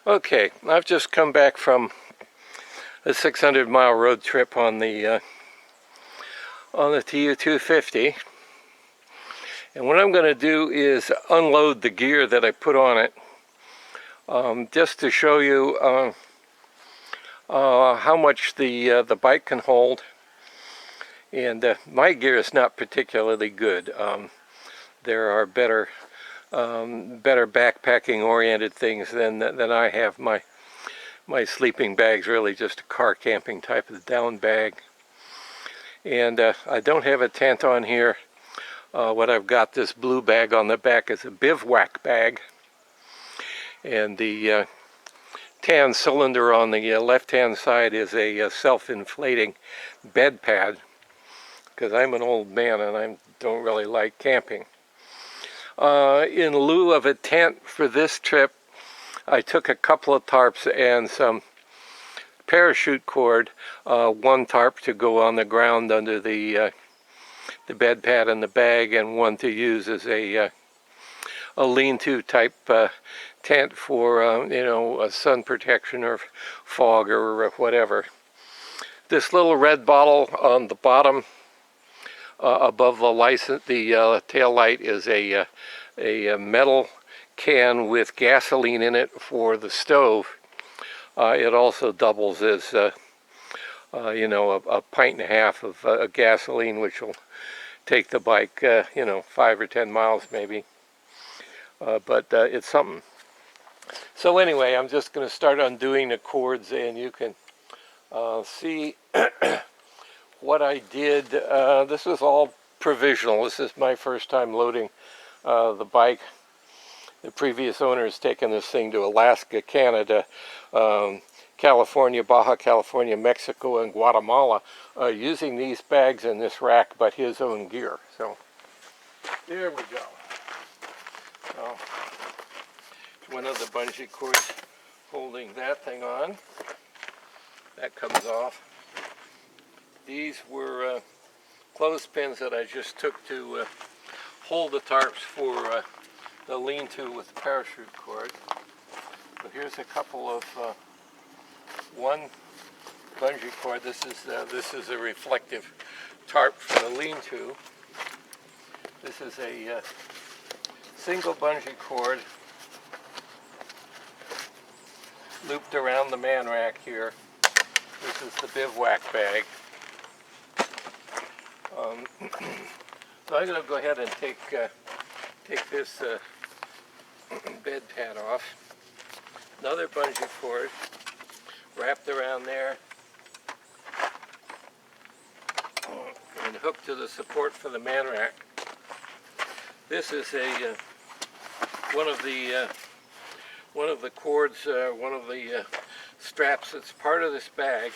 Okay, I've just come back from a 600-mile road trip on the TU250, and what I'm going to do is unload the gear that I put on it, just to show you how much the bike can hold. And my gear is not particularly good. There are better backpacking oriented things than I have. My sleeping bag's really just a car camping type of down bag. And I don't have a tent on here. What I've got, this blue bag on the back, is a bivouac bag. And the tan cylinder on the left-hand side is a self-inflating bed pad, because I'm an old man and I don't really like camping. In lieu of a tent for this trip, I took a couple of tarps and some parachute cord, one tarp to go on the ground under the bed pad in the bag, and one to use as a lean-to type tent for sun protection or fog or whatever. This little red bottle on the bottom above the tail light is a metal can with gasoline in it for the stove. It also doubles as a pint and a half of gasoline, which will take the bike 5 or 10 miles maybe. But it's something. So anyway, I'm just going to start undoing the cords, and you can see what I did. This is all provisional. This is my first time loading the bike. The previous owner has taken this thing to Alaska, Canada, California, Baja California, Mexico, and Guatemala, using these bags in this rack, but his own gear. So there we go. So, one of the bungee cords holding that thing on. That comes off. These were clothespins that I just took to hold the tarps for the lean-to with the parachute cord. So here's a couple of one bungee cord. This is a reflective tarp for the lean-to. This is a single bungee cord looped around the man rack here. This is the bivouac bag. So I'm going to go ahead and take this bed pad off. Another bungee cord wrapped around there and hooked to the support for the man rack. This is a one of the cords, one of the straps that's part of this bag,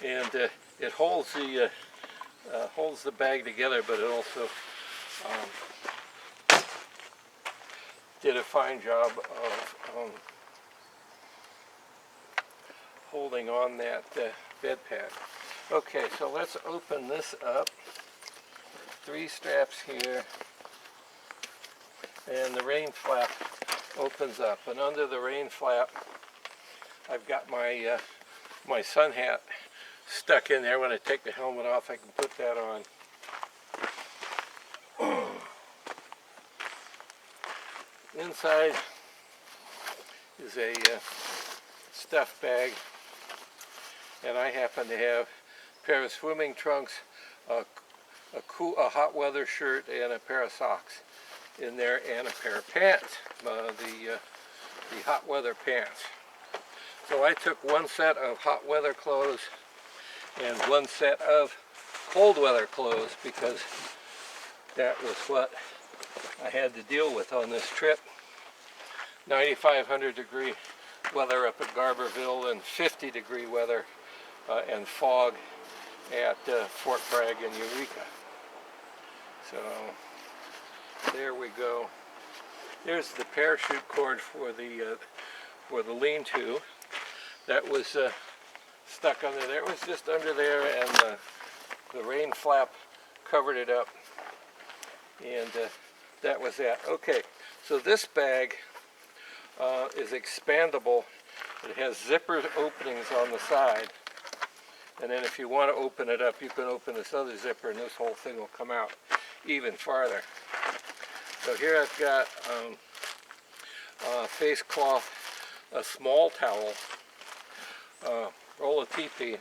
and it holds the bag together, but it also did a fine job of holding on that bed pad. Okay, so let's open this up. 3 straps here, and the rain flap opens up, and under the rain flap I've got my my sun hat stuck in there. When I take the helmet off, I can put that on. Inside is a stuff bag, and I happen to have a pair of swimming trunks, a hot weather shirt, and a pair of socks in there, and a pair of pants, the hot weather pants. So I took one set of hot weather clothes and one set of cold weather clothes, because that was what I had to deal with on this trip. 9,500 degree weather up at Garberville, and 50 degree weather and fog at Fort Bragg and Eureka. So there we go. There's the parachute cord for the lean-to. That was stuck under there. It was just under there, and the rain flap covered it up, and that was that. Okay, so this bag is expandable. It has zipper openings on the side, and then if you want to open it up, you can open this other zipper and this whole thing will come out even farther. So here I've got face cloth, a small towel, roll of TP,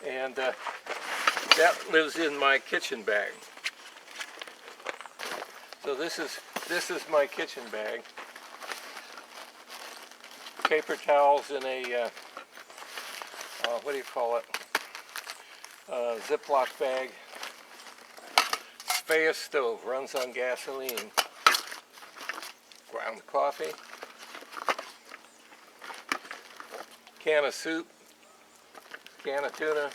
and that lives in my kitchen bag. So this is my kitchen bag. Paper towels in a what do you call it? Ziploc bag. Spaya stove, runs on gasoline. Ground coffee. Can of soup. Can of tuna.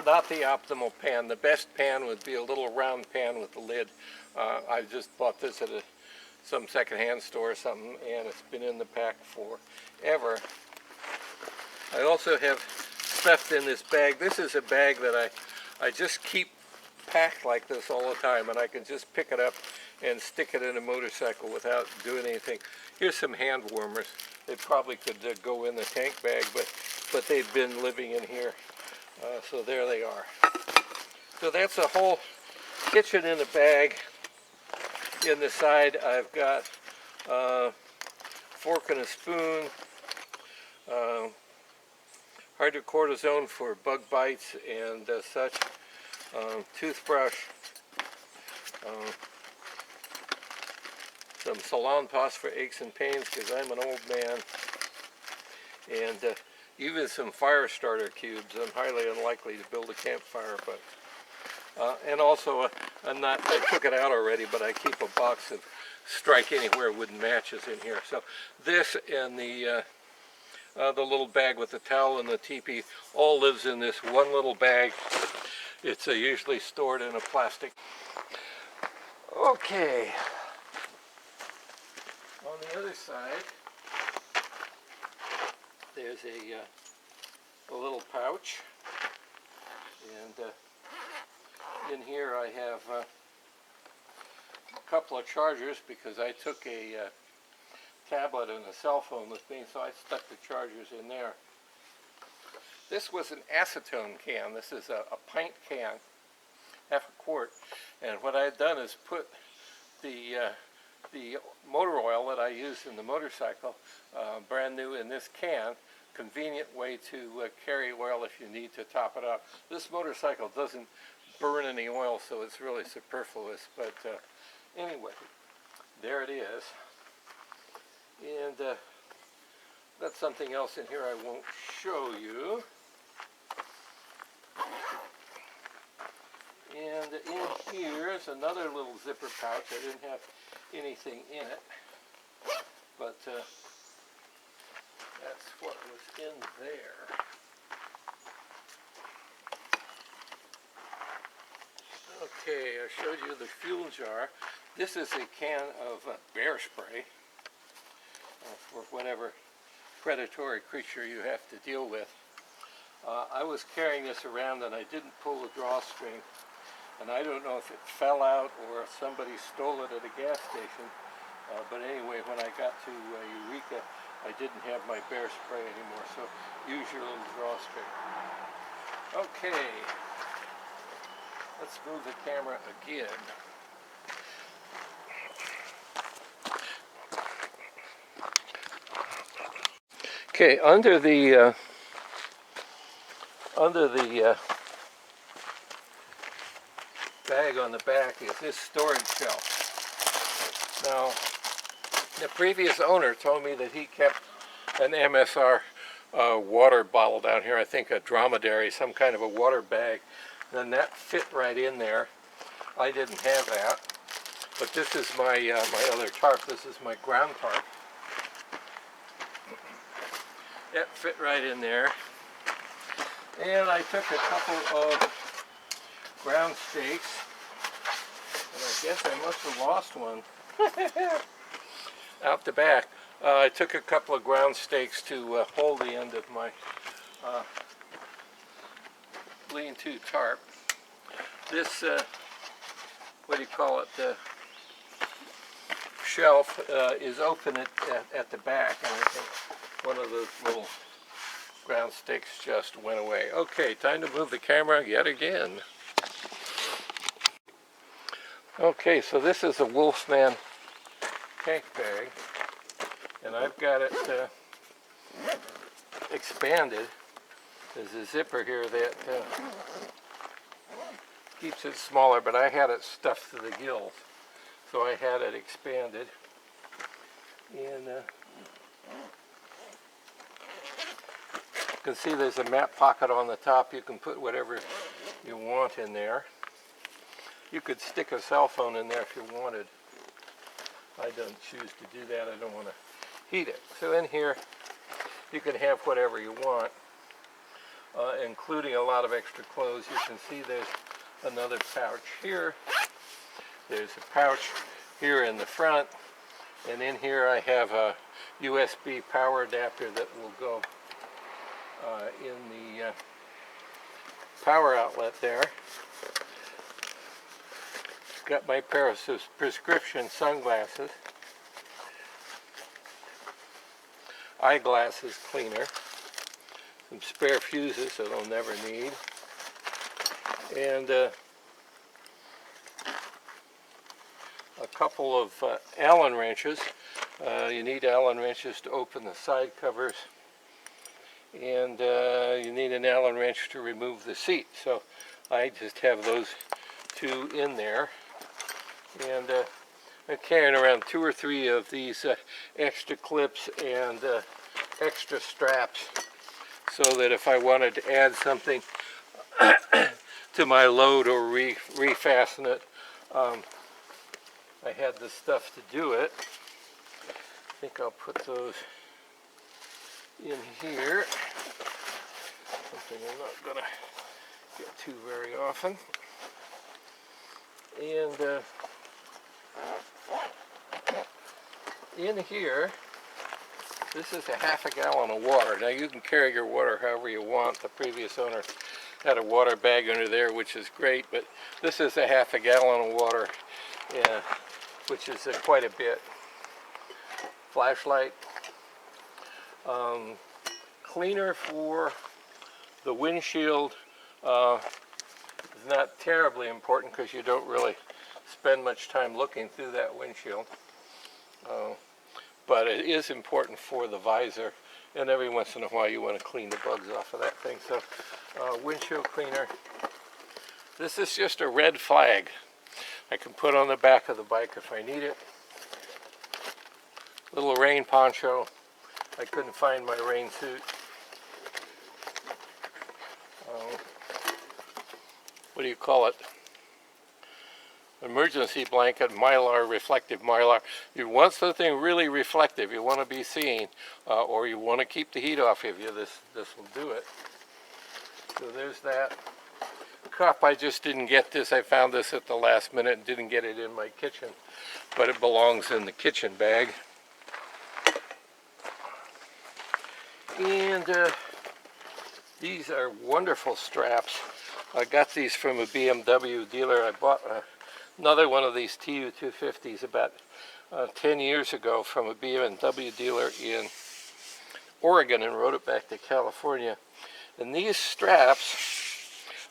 Not the optimal pan. The best pan would be a little round pan with a lid. I just bought this at some secondhand store or something, and it's been in the pack forever. I also have stuffed in this bag. This is a bag that I just keep packed like this all the time, and I can just pick it up and stick it in a motorcycle without doing anything. Here's some hand warmers. They probably could go in the tank bag, but they've been living in here. So there they are. So that's a whole kitchen in a bag. In the side I've got fork and a spoon, hydrocortisone for bug bites and such, toothbrush, some Salonpas for aches and pains because I'm an old man, and even some fire starter cubes. I'm highly unlikely to build a campfire, but and also a nut. I took it out already, but I keep a box of strike anywhere wooden matches in here. So this and the little bag with the towel and the teepee all lives in this one little bag. It's usually stored in a plastic. Okay. On the other side, there's a little pouch, and in here I have a couple of chargers because I took a tablet and a cell phone with me, so I stuck the chargers in there. This was an acetone can. This is a pint can, half a quart, and what I've done is put the motor oil that I use in the motorcycle, brand new in this can. Convenient way to carry oil if you need to top it up. This motorcycle doesn't burn any oil, so it's really superfluous, but anyway, there it is. And that's something else in here I won't show you. And in here is another little zipper pouch. I didn't have anything in it, but that's what was in there. Okay, I showed you the fuel jar. This is a can of bear spray for whatever predatory creature you have to deal with. I was carrying this around and I didn't pull the drawstring, and I don't know if it fell out or if somebody stole it at a gas station, but anyway, when I got to Eureka, I didn't have my bear spray anymore, so use your little drawstring. Okay, let's move the camera again. Okay, under the bag on the back is this storage shelf. Now, the previous owner told me that he kept an MSR water bottle down here, I think a dromedary, some kind of a water bag. Then that fit right in there. I didn't have that, but this is my my other tarp. This is my ground tarp. That fit right in there. And I took a couple of ground stakes, and I guess I must have lost one out the back. I took a couple of ground stakes to hold the end of my lean-to tarp. This, what do you call it, shelf is open at the back, and I think one of those little ground sticks just went away. Okay, time to move the camera yet again. Okay, so this is a Wolfman tank bag, and I've got it expanded. There's a zipper here that keeps it smaller, but I had it stuffed to the gills, so I had it expanded. And you can see there's a map pocket on the top. You can put whatever you want in there. You could stick a cell phone in there if you wanted. I don't choose to do that. I don't want to heat it. So in here you can have whatever you want, including a lot of extra clothes. You can see there's another pouch here. There's a pouch here in the front, and in here I have a USB power adapter that will go in the power outlet there. Got my pair of prescription sunglasses, eyeglasses cleaner, some spare fuses that I'll never need, and a couple of Allen wrenches. You need Allen wrenches to open the side covers, and you need an Allen wrench to remove the seat. So I just have those two in there, and I'm carrying around 2 or 3 of these extra clips and extra straps, so that if I wanted to add something to my load or refasten it, I had the stuff to do it. I think I'll put those in here, something I'm not going to get to very often. And in here, this is a half a gallon of water. Now you can carry your water however you want. The previous owner had a water bag under there, which is great, but this is a half a gallon of water, which is quite a bit. Flashlight, cleaner for the windshield is not terribly important because you don't really spend much time looking through that windshield. But it is important for the visor, and every once in a while you want to clean the bugs off of that thing. So windshield cleaner. This is just a red flag I can put on the back of the bike if I need it. Little rain poncho. I couldn't find my rain suit. What do you call it? Emergency blanket, mylar, reflective mylar. You want something really reflective, you want to be seen, or you want to keep the heat off of you, this will do it. So there's that. Cup, I just didn't get this. I found this at the last minute and didn't get it in my kitchen, but it belongs in the kitchen bag. And these are wonderful straps. I got these from a BMW dealer. I bought another one of these TU250s about 10 years ago from a BMW dealer in Oregon and rode it back to California. And these straps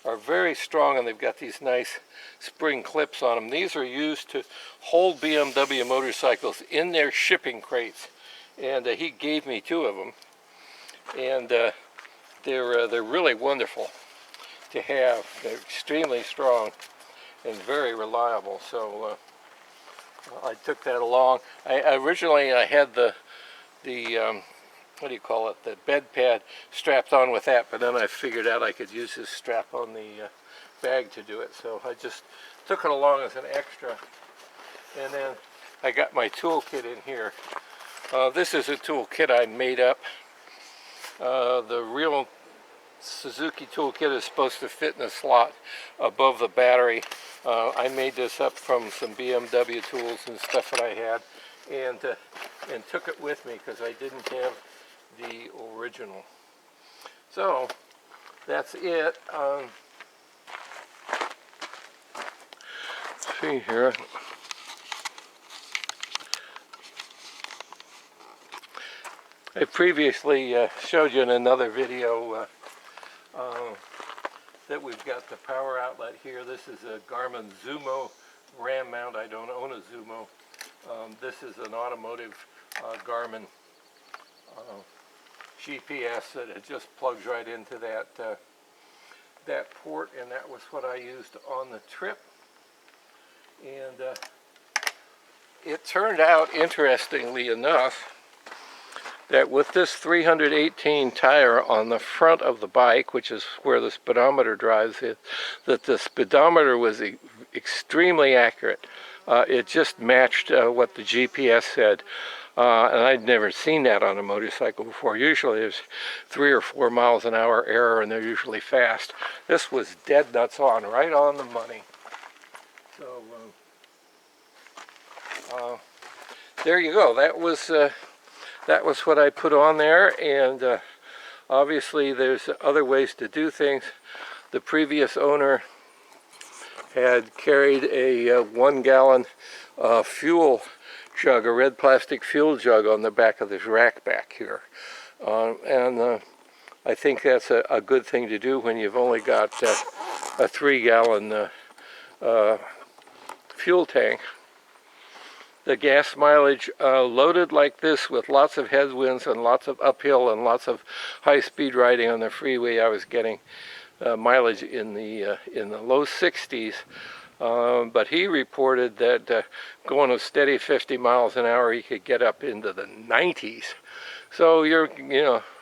are very strong, and they've got these nice spring clips on them. These are used to hold BMW motorcycles in their shipping crates, and he gave me 2 of them, and they're really wonderful to have. They're extremely strong and very reliable. So I took that along. Originally I had the what do you call it, the bed pad strapped on with that, but then I figured out I could use this strap on the bag to do it, so I just took it along as an extra. And then I got my toolkit in here. This is a toolkit I made up. The real Suzuki toolkit is supposed to fit in a slot above the battery. I made this up from some BMW tools and stuff that I had, and took it with me because I didn't have the original. So that's it. Let's see here. I previously showed you in another video that we've got the power outlet here. This is a Garmin Zumo RAM mount. I don't own a Zumo. This is an automotive Garmin GPS that it just plugs right into that port, and that was what I used on the trip. And it turned out, interestingly enough, that with this 318 tire on the front of the bike, which is where the speedometer drives it, that the speedometer was extremely accurate. It just matched what the GPS said. And I'd never seen that on a motorcycle before. Usually there's 3 or 4 miles an hour error, and they're usually fast. This was dead nuts on, right on the money. So there you go. That was what I put on there, and obviously there's other ways to do things. The previous owner had carried a 1 gallon fuel jug, a red plastic fuel jug, on the back of this rack back here. And I think that's a good thing to do when you've only got a 3 gallon fuel tank. The gas mileage loaded like this with lots of headwinds and lots of uphill and lots of high-speed riding on the freeway, I was getting mileage in the low 60s. But he reported that going a steady 50 miles an hour, he could get up into the 90s. So your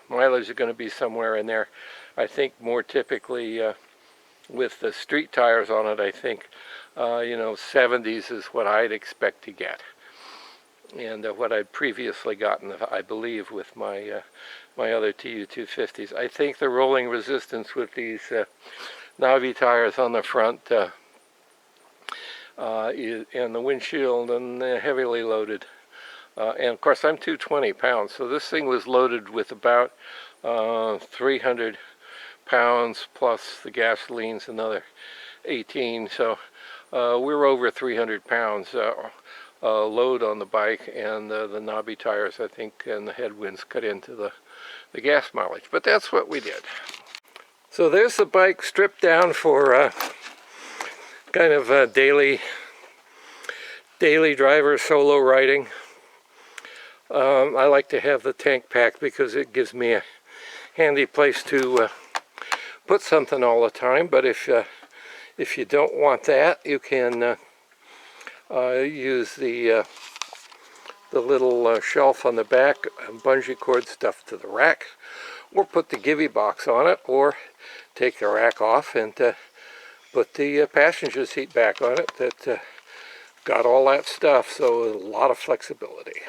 mileage is going to be somewhere in there. I think more typically with the street tires on it, I think 70s is what I'd expect to get, and what I'd previously gotten, I believe, with my my other TU250s. I think the rolling resistance with these Navi tires on the front and the windshield, and heavily loaded. And of course I'm 220 pounds, so this thing was loaded with about 300 pounds plus the gasoline's another 18, so we're over 300 pounds load on the bike, and the knobby tires, I think, and the headwinds cut into the gas mileage. But that's what we did. So there's the bike stripped down for kind of daily driver solo riding. I like to have the tank pack because it gives me a handy place to put something all the time. But if you don't want that, you can use the little shelf on the back, bungee cord stuffed to the rack, or put the givey box on it, or take the rack off and put the passenger seat back on it that got all that stuff, so a lot of flexibility.